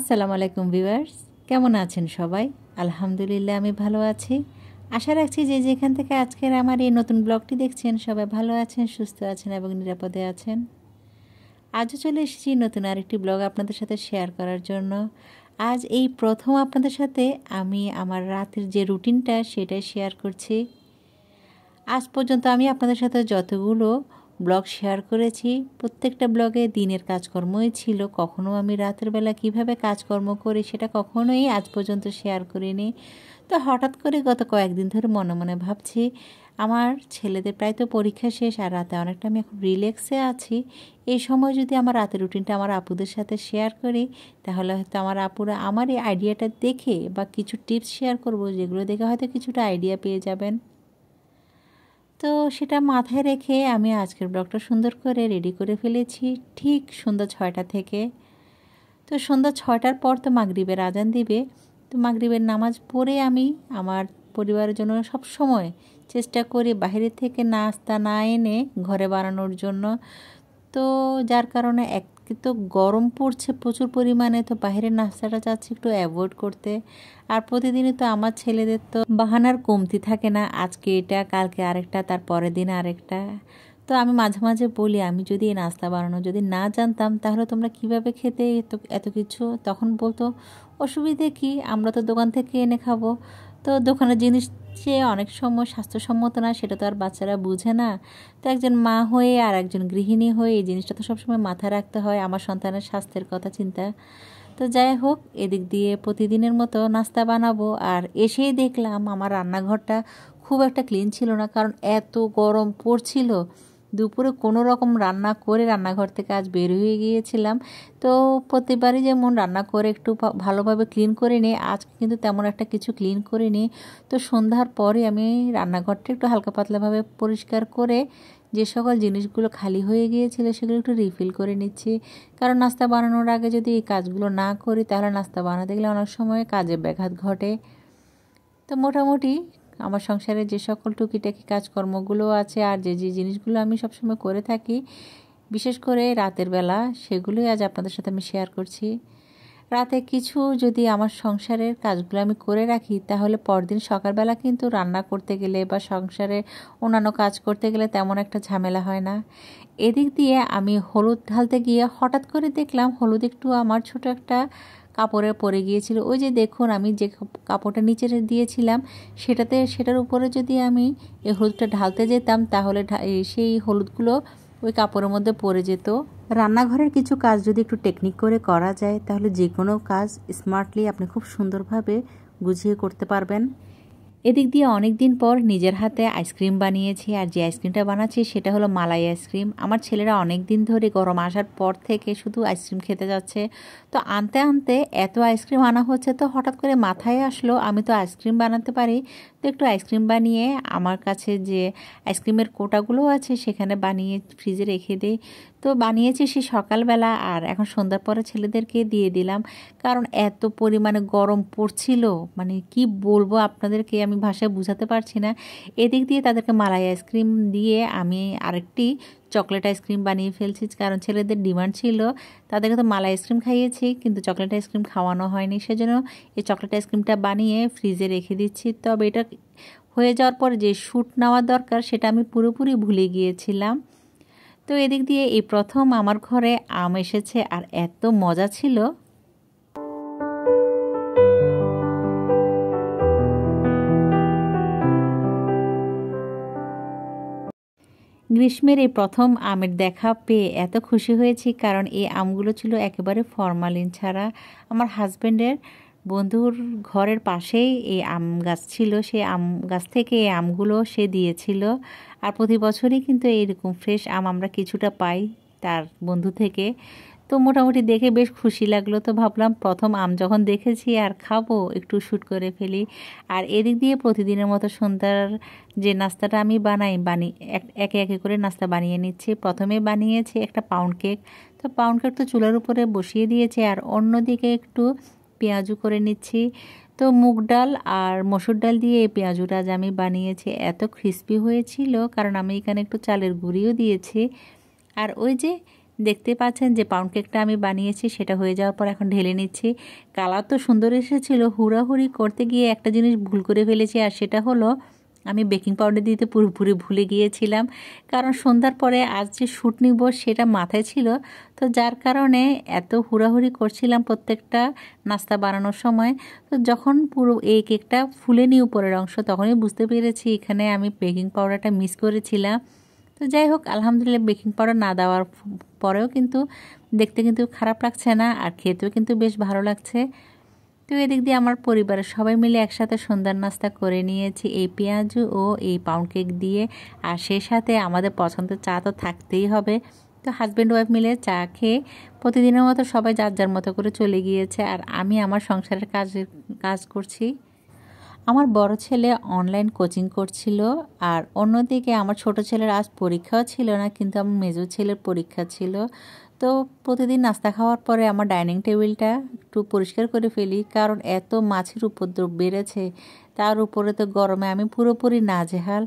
আসসালামু আলাইকুম ভিউয়ার্স, কেমন আছেন সবাই? আলহামদুলিল্লাহ আমি ভালো আছি। আশা রাখছি যে যেখান থেকে আজকের আমার এই নতুন ব্লগটি দেখছেন সবাই ভালো আছেন, সুস্থ আছেন এবং নিরাপদে আছেন। আজও চলে এসেছি নতুন আরেকটি ব্লগ আপনাদের সাথে শেয়ার করার জন্য। আজ এই প্রথম আপনাদের সাথে আমি আমার রাতের যে রুটিনটা সেটাই শেয়ার করছি। আজ পর্যন্ত আমি আপনাদের সাথে যতগুলো ব্লগ শেয়ার করেছি প্রত্যেকটা ব্লগে দিনের কাজকর্মই ছিল। কখনো আমি রাতের বেলা কিভাবে কাজকর্ম করি সেটা কখনোই আজ পর্যন্ত শেয়ার করিনি। তো হঠাৎ করে গত কয়েকদিন ধরে মনে মনে ভাবছি আমার ছেলেদের প্রায় তো পরীক্ষা শেষ আর রাতে অনেকটা আমি এখন রিল্যাক্সে আছি। এই সময় যদি আমার রাতের রুটিনটা আমার আপুদের সাথে শেয়ার করি তাহলে হয়তো আমার আপুরা আমার এই আইডিয়াটা দেখে বা কিছু টিপস শেয়ার করব যেগুলো দেখে হয়তো কিছুটা আইডিয়া পেয়ে যাবেন। তো সেটা মাথায় রেখে আমি আজকের ব্লগটা সুন্দর করে রেডি করে ফেলেছি ঠিক সন্ধ্যা 6টা থেকে। তো সন্ধ্যা 6টার পর তো মাগরিবের আজান দিবে। তো মাগরিবের নামাজ পড়ে আমি আমার পরিবারের জন্য সব সময় চেষ্টা করি বাইরে থেকে নাস্তা না এনে ঘরে বানানোর জন্য। তো যার কারণে এক তো গরম পড়ছে প্রচুর পরিমাণে, তো বাইরের নাস্তাটা চাচ্ছি একটু অ্যাভয়েড করতে। আর প্রতিদিনই তো আমার ছেলেদের তো বাহানার কমতি থাকে না, আজকে এটা কালকে আরেকটা তার পরের দিন আরেকটা। তো আমি মাঝে মাঝে বলি আমি যদি এই নাস্তা বানানো যদি না জানতাম তাহলে তোমরা কিভাবে খেতে এত কিছু। তখন বলতো অসুবিধে কি, আমরা তো দোকান থেকে এনে খাবো। তো দোকানের জিনিস যে অনেক সময় স্বাস্থ্যসম্মত না সেটা তো আর বাচ্চারা বুঝে না। তো একজন মা হয়ে আর একজন গৃহিণী হয়ে এই জিনিসটা তো সবসময় মাথায় রাখতে হয়, আমার সন্তানের স্বাস্থ্যের কথা চিন্তা। তো যাই হোক, এদিক দিয়ে প্রতিদিনের মতো নাস্তা বানাবো। আর এসেই দেখলাম আমার রান্নাঘরটা খুব একটা ক্লিন ছিল না, কারণ এত গরম পড়ছিল। দুপুরে কোনো রকম রান্না করে রান্নাঘর থেকে আজ বের হয়ে গিয়েছিলাম। তো প্রতিবারই যেমন রান্না করে একটু ভালোভাবে ক্লিন করে নিই, আজকে কিন্তু তেমন একটা কিছু ক্লিন করে নিই। তো সন্ধ্যার পরে আমি রান্নাঘরটা একটু হালকা পাতলাভাবে পরিষ্কার করে যে সকল জিনিসগুলো খালি হয়ে গিয়েছিল সেগুলো একটু রিফিল করে নিচ্ছি। কারণ নাস্তা বানানোর আগে যদি এই কাজগুলো না করি তাহলে নাস্তা বানাতে গেলে অনেক সময় কাজে ব্যাঘাত ঘটে। তো মোটামুটি আমার সংসারে যে সকল টুকিটাকি কাজকর্মগুলো আছে আর যে যে জিনিসগুলো আমি সবসময় করে থাকি বিশেষ করে রাতের বেলা, সেগুলোই আজ আপনাদের সাথে আমি শেয়ার করছি। রাতে কিছু যদি আমার সংসারের কাজগুলো আমি করে রাখি তাহলে পরদিন সকালবেলা কিন্তু রান্না করতে গেলে বা সংসারে অন্যান্য কাজ করতে গেলে তেমন একটা ঝামেলা হয় না। এদিক দিয়ে আমি হলুদ ঢালতে গিয়ে হঠাৎ করে দেখলাম হলুদ একটু আমার ছোট একটা কাপড়ে পরে গিয়েছিল। ওই যে দেখুন আমি যে কাপড়টা নিচে দিয়েছিলাম সেটার উপরে যদি আমি এই হলুদটা ঢালতে যেতাম তাহলে সেই হলুদগুলো ওই কাপড়ের মধ্যে পড়ে যেত। রান্নাঘরের কিছু কাজ যদি একটু টেকনিক করে করা যায় তাহলে যে কোনো কাজ স্মার্টলি আপনি খুব সুন্দরভাবে গুছিয়ে করতে পারবেন। এদিক দিয়ে অনেক দিন পর নিজের হাতে আইসক্রিম বানিয়েছি, আর যে আইসক্রিমটা বানাচ্ছি সেটা হলো মালাই আইসক্রিম। আমার ছেলেরা অনেক দিন ধরে গরম আসার পর থেকে শুধু আইসক্রিম খেতে যাচ্ছে। তো আনতে আনতে এত আইসক্রিম আনা হচ্ছে, তো হঠাৎ করে মাথায় আসলো আমি তো আইসক্রিম বানাতে পারি, তো একটু আইসক্রিম বানিয়ে আমার কাছে যে আইসক্রিমের কোটাগুলো আছে সেখানে বানিয়ে ফ্রিজে রেখে দিই। তো বানিয়েছি সেই সকালবেলা আর এখন সন্ধ্যার পরে ছেলেদেরকে দিয়ে দিলাম। কারণ এত পরিমাণে গরম পড়ছিল, মানে কি বলবো আপনাদেরকে, আমি ভাষায় বোঝাতে পারছি না। এদিক দিয়ে তাদেরকে মালাই আইসক্রিম দিয়ে আমি আরেকটি চকলেট আইসক্রিম বানিয়ে ফেলছি, কারণ ছেলেদের ডিমান্ড ছিল। তাদেরকে তো মালাই আইসক্রিম খাইয়েছি কিন্তু চকলেট আইসক্রিম খাওয়ানো হয়নি, সেজন্য এই চকলেট আইসক্রিমটা বানিয়ে ফ্রিজে রেখে দিচ্ছি। তবে এটা হয়ে যাওয়ার পর যে শ্যুট নেওয়া দরকার সেটা আমি পুরোপুরি ভুলে গিয়েছিলাম। তো এদিক দিয়ে এই প্রথম আমার ঘরে আম এসেছে আর এত মজা ছিল। গ্রীষ্মের এই প্রথম আমের দেখা পেয়ে এত খুশি হয়েছি, কারণ এই আমগুলো ছিল একেবারে ফরমালিন ছাড়া। আমার হাজব্যান্ডের বন্ধুর ঘরের পাশেই এই আম গাছ ছিল, সেই আম গাছ থেকে এই আমগুলো সে দিয়েছিল। আর প্রতি বছরই কিন্তু এইরকম ফ্রেশ আম আমরা কিছুটা পাই তার বন্ধু থেকে। তো মোটামুটি দেখে বেশ খুশি লাগলো। তো ভাবলাম প্রথম আম যখন দেখেছি আর খাবো একটু শ্যুট করে ফেলি। আর এদিক দিয়ে প্রতিদিনের মতো সন্ধ্যার যে নাস্তাটা আমি একে একে করে নাস্তা বানিয়ে নিচ্ছি। প্রথমে বানিয়েছি একটা পাউন্ড কেক। তো পাউন্ড কেক তো চুলার উপরে বসিয়ে দিয়েছি আর অন্যদিকে একটু পেঁয়াজু করে নিচ্ছি। তো মুগ ডাল আর মসুর ডাল দিয়ে এই পেঁয়াজুটা আজ আমি বানিয়েছি, এত ক্রিস্পি হয়েছিল কারণ আমি এখানে একটু চালের গুঁড়িও দিয়েছি। আর ওই যে দেখতে পাচ্ছেন যে পাউন্ড কেকটা আমি বানিয়েছি সেটা হয়ে যাওয়ার পর এখন ঢেলে নিচ্ছি। কালার তো সুন্দর এসেছিল, হুড়াহুড়ি করতে গিয়ে একটা জিনিস ভুল করে ফেলেছি, আর সেটা হলো আমি বেকিং পাউডার দিতে পুরোপুরি ভুলে গিয়েছিলাম। কারণ সন্ধ্যার পরে আজ যে শ্যুট নিব সেটা মাথায় ছিল, তো যার কারণে এত হুড়াহুড়ি করছিলাম প্রত্যেকটা নাস্তা বানানোর সময়। তো যখন পুরো এই কেকটা ফুলেনি উপরের অংশ, তখনই বুঝতে পেরেছি এখানে আমি বেকিং পাউডারটা মিস করেছিলাম। তো যাই হোক, আলহামদুলিল্লাহ বেকিং পাউডার না দেওয়ার পরেও কিন্তু দেখতে কিন্তু খারাপ লাগছে না, আর খেতেও কিন্তু বেশ ভালো লাগছে। তো এদিক দিয়ে আমার পরিবারের সবাই মিলে একসাথে সন্ধ্যার নাস্তা করে নিয়েছি এই পেঁয়াজু ও এই পাউন্ড কেক দিয়ে, আর সেই সাথে আমাদের পছন্দের চা তো থাকতেই হবে। তো হাজব্যান্ড ওয়াইফ মিলে চা খেয়ে প্রতিদিনের মতো সবাই যার যার মতো করে চলে গিয়েছে, আর আমি আমার সংসারের কাজ করছি। আমার বড় ছেলে অনলাইন কোচিং করছিল, আর অন্যদিকে আমার ছোট ছেলের আজ পরীক্ষাও ছিল না, কিন্তু আমার মেজো ছেলের পরীক্ষা ছিল। তো প্রতিদিন নাস্তা খাওয়ার পরে আমার ডাইনিং টেবিলটা একটু পরিষ্কার করে ফেলি, কারণ এত মাছির উপদ্রব বেড়েছে। তার উপরে তো গরমে আমি পুরোপুরি নাজেহাল।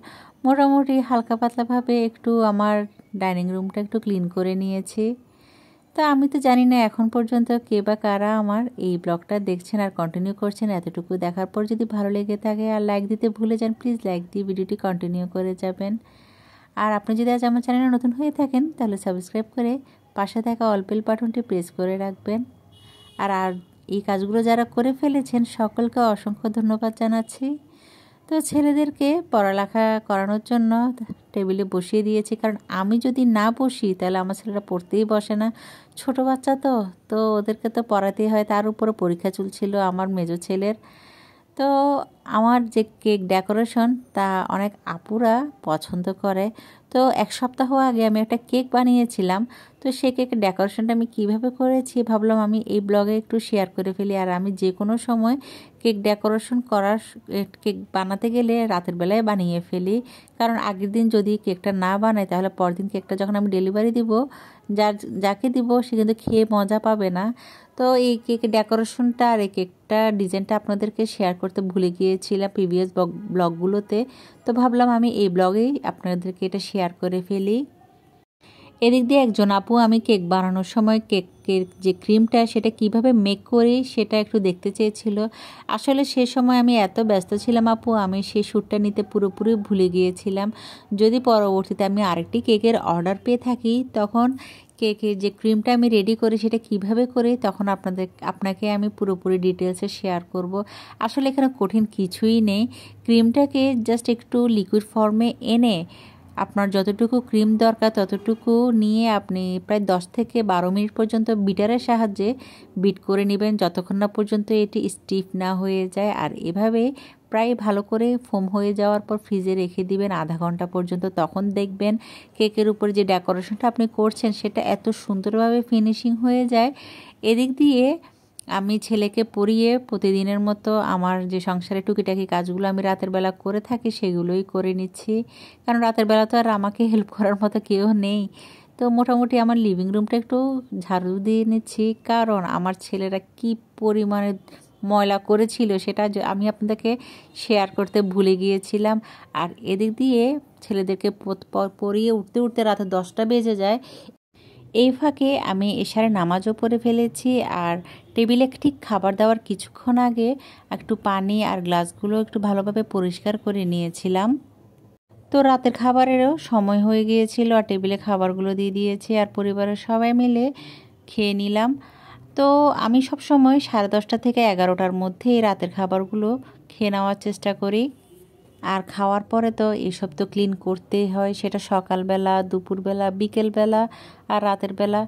মোটামুটি হালকা পাতলাভাবে একটু আমার ডাইনিং রুমটা একটু ক্লিন করে নিয়েছি। তো আমি তো জানি না এখন পর্যন্ত কে বা কারা আমার এই ব্লগটা দেখছেন আর কন্টিনিউ করছেন। এতটুকু দেখার পর যদি ভালো লেগে থাকে আর লাইক দিতে ভুলে যান, প্লিজ লাইক দিয়ে ভিডিওটি কন্টিনিউ করে যাবেন। আর আপনি যদি আজ আমার চ্যানেলে নতুন হয়ে থাকেন তাহলে সাবস্ক্রাইব করে পাশে থাকা অল বেল বাটনটি প্রেস করে রাখবেন। আর এই কাজগুলো যারা করে ফেলেছেন সকলকে অসংখ্য ধন্যবাদ জানাচ্ছি। তো ছেলেদেরকে পড়ালেখা করানোর জন্য টেবিলে বসিয়ে দিয়েছি, কারণ আমি যদি না বসি তাহলে আমার ছেলেরা পড়তেই বসে না। ছোট বাচ্চা তো তো ওদেরকে তো পড়াতেই হয়। তার উপরে পরীক্ষা চলছিল আমার মেজো ছেলের। তো আমার যে কেক ডেকোরেশন তা অনেক আপুরা পছন্দ করে। তো এক সপ্তাহ আগে আমি একটা কেক বানিয়েছিলাম, তো সেই কেকের ডেকোরেশনটা আমি কিভাবে করেছি ভাবলাম আমি এই ব্লগে একটু শেয়ার করে ফেলি। আর আমি যে কোনো সময় কেক ডেকোরেশন কেক বানাতে গেলে রাতের বেলায় বানিয়ে ফেলি, কারণ আগের দিন যদি কেকটা না বানাই তাহলে পরদিন কেকটা যখন আমি ডেলিভারি দিব, যাকে দিব সে কিন্তু খেয়ে মজা পাবে না। তো এই কেকের ডেকোরেশনটা আর এই কেকটা ডিজাইনটা আপনাদেরকে শেয়ার করতে ভুলে গিয়েছিলাম প্রিভিয়াস ব্লগগুলোতে। তো ভাবলাম আমি এই ব্লগেই আপনাদেরকে এটা শেয়ার করে ফেলি। এদিক দিয়ে একজন আপু আমি কেক বানানোর সময় কেকের যে ক্রিমটা সেটা কিভাবে মেক করি সেটা একটু দেখতে চেয়েছিল। আসলে সে সময় আমি এত ব্যস্ত ছিলাম আপু, আমি সেই শ্যুটটা নিতে পুরোপুরি ভুলে গিয়েছিলাম। যদি পরবর্তীতে আমি আরেকটি কেকের অর্ডার পেয়ে থাকি তখন কেকের যে ক্রিমটা আমি রেডি করি সেটা কিভাবে করি তখন আপনাকে আমি পুরোপুরি ডিটেলসে শেয়ার করব। আসলে এখানে কঠিন কিছুই নেই। ক্রিমটাকে জাস্ট একটু লিকুইড ফর্মে এনে আপনার যতটুকু ক্রিম দরকার ততটুকু নিয়ে আপনি প্রায় 10 থেকে 12 মিনিট পর্যন্ত বিটারের সাহায্যে বিট করে নেবেন, যতক্ষণ না পর্যন্ত এটি স্টিফ না হয়ে যায়। আর এভাবে প্রায় ভালো করে ফোম হয়ে যাওয়ার পর ফ্রিজে রেখে দিবেন আধা ঘন্টা পর্যন্ত। তখন দেখবেন কেকের উপরে যে ডেকোরেশনটা আপনি করছেন সেটা এত সুন্দরভাবে ফিনিশিং হয়ে যায়। এদিক দিয়ে আমি ছেলেকে পড়িয়ে প্রতিদিনের মতো আমার যে সংসারে টুকিটাকি কাজগুলো আমি রাতের বেলা করে থাকি সেগুলোই করে নিচ্ছি, কারণ রাতের বেলা তো আর আমাকে হেল্প করার মতো কেউ নেই। তো মোটামুটি আমার লিভিং রুমটা একটু ঝাড়ু দিয়ে নিচ্ছি, কারণ আমার ছেলেরা কি পরিমাণে ময়লা করেছিল সেটা আমি আপনাদেরকে শেয়ার করতে ভুলে গিয়েছিলাম। আর এদিক দিয়ে ছেলেদেরকে পড়িয়ে উঠতে উঠতে রাতে 10টা বেজে যায়। এই ফাঁকে আমি এশারে নামাজও পড়ে ফেলেছি, আর টেবিলে ঠিক খাবার দেওয়ার কিছুক্ষণ আগে একটু পানি আর গ্লাসগুলো একটু ভালোভাবে পরিষ্কার করে নিয়েছিলাম। তো রাতের খাবারেরও সময় হয়ে গিয়েছিল, আর টেবিলে খাবারগুলো দিয়ে দিয়েছি আর পরিবারের সবাই মিলে খেয়ে নিলাম। তো আমি সব সময় 10:30 থেকে 11টার মধ্যে এই রাতের খাবারগুলো খেয়ে নেওয়ার চেষ্টা করি। আর খাওয়ার পরে তো এসব তো ক্লিন করতেই হয়, সেটা সকালবেলা, দুপুরবেলা, বিকেলবেলা আর রাতের বেলা।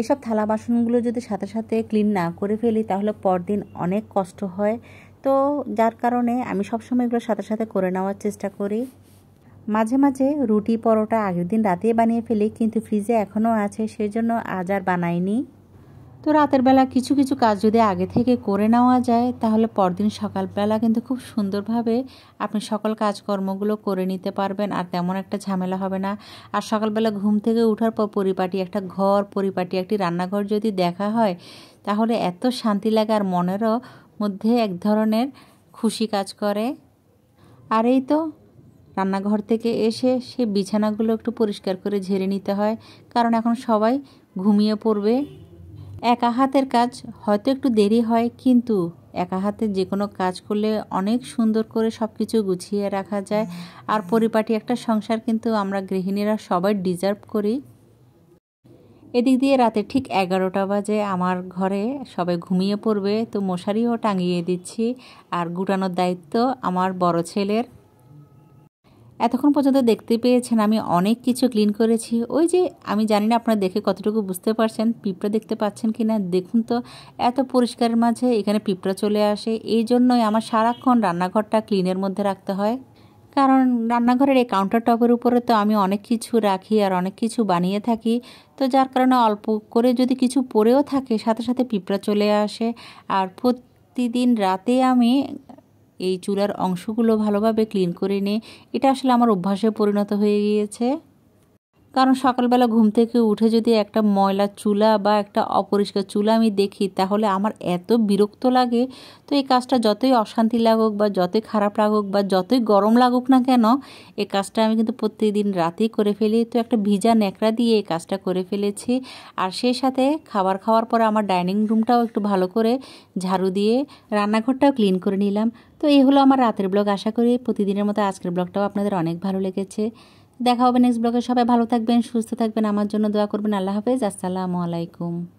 এসব থালা বাসনগুলো যদি সাথে সাথে ক্লিন না করে ফেলি তাহলে পরদিন অনেক কষ্ট হয়। তো যার কারণে আমি সবসময় এগুলো সাথে সাথে করে নেওয়ার চেষ্টা করি। মাঝে মাঝে রুটি পরোটা আগের দিন রাতেই বানিয়ে ফেলি, কিন্তু ফ্রিজে এখনও আছে, সেজন্য আজ আর বানাইনি। তো রাতের বেলা কিছু কিছু কাজ যদি আগে থেকে করে নেওয়া যায় তাহলে পরদিন সকালবেলা কিন্তু খুব সুন্দরভাবে আপনি সকল কাজকর্মগুলো করে নিতে পারবেন, আর তেমন একটা ঝামেলা হবে না। আর সকালবেলা ঘুম থেকে ওঠার পর পরিপাটি একটা ঘর, পরিপাটি একটি রান্নাঘর যদি দেখা হয় তাহলে এত শান্তি লাগে, আর মনেরও মধ্যে এক ধরনের খুশি কাজ করে। আর এই তো রান্নাঘর থেকে এসে সে বিছানাগুলো একটু পরিষ্কার করে ঝেড়ে নিতে হয়, কারণ এখন সবাই ঘুমিয়ে পড়বে। একা হাতের কাজ হয়তো একটু দেরি হয়, কিন্তু একা হাতে যে কোনো কাজ করলে অনেক সুন্দর করে সব কিছু গুছিয়ে রাখা যায়। আর পরিপাটি একটা সংসার কিন্তু আমরা গৃহিণীরা সবাই ডিজার্ভ করি। এদিক দিয়ে রাতে ঠিক 11টা বাজে আমার ঘরে সবাই ঘুমিয়ে পড়বে, তো মশারিও টাঙিয়ে দিচ্ছি। আর গুটানোর দায়িত্ব আমার বড় ছেলের। এতক্ষণ পর্যন্ত দেখতে পেয়েছেন আমি অনেক কিছু ক্লিন করেছি। ওই যে আমি জানি না আপনারা দেখে কতটুকু বুঝতে পারছেন, পিঁপড়া দেখতে পাচ্ছেন কি না দেখুন তো। এত পরিষ্কারের মাঝে এখানে পিঁপড়া চলে আসে, এই জন্যই আমার সারাক্ষণ রান্নাঘরটা ক্লিনের মধ্যে রাখতে হয়। কারণ রান্নাঘরের এই কাউন্টার টপের উপরে তো আমি অনেক কিছু রাখি আর অনেক কিছু বানিয়ে থাকি, তো যার কারণে অল্প করে যদি কিছু পড়েও থাকে সাথে সাথে পিঁপড়া চলে আসে। আর প্রতিদিন রাতে আমি এই চুলার অংশগুলো ভালোভাবে ক্লিন করে নিই। এটা আসলে আমার অভ্যাসে পরিণত হয়ে গিয়েছে। কারণ সকালবেলা ঘুম থেকে উঠে যদি একটা ময়লা চুলা বা একটা অপরিষ্কার চুলা আমি দেখি, তাহলে আমার এত বিরক্ত লাগে। তো এই কাজটা যতই অশান্তি লাগুক বা যতই খারাপ লাগুক বা যতই গরম লাগুক না কেন, এই কাজটা আমি কিন্তু প্রতিদিন রাতেই করে ফেলি। তো একটা ভিজা ন্যাকড়া দিয়ে এই কাজটা করে ফেলেছি। আর সেই সাথে খাবার খাওয়ার পরে আমার ডাইনিং রুমটাও একটু ভালো করে ঝাড়ু দিয়ে রান্নাঘরটাও ক্লিন করে নিলাম। তো এই হলো আমার রাতের ব্লগ। আশা করি প্রতিদিনের মতো আজকের ব্লগটাও আপনাদের অনেক ভালো লেগেছে। দেখা হবে নেক্সট ব্লগে। সবাই ভালো থাকবেন, সুস্থ থাকবেন, আমার জন্য দোয়া করবেন। আল্লাহ হাফেজ, আসসালামু আলাইকুম।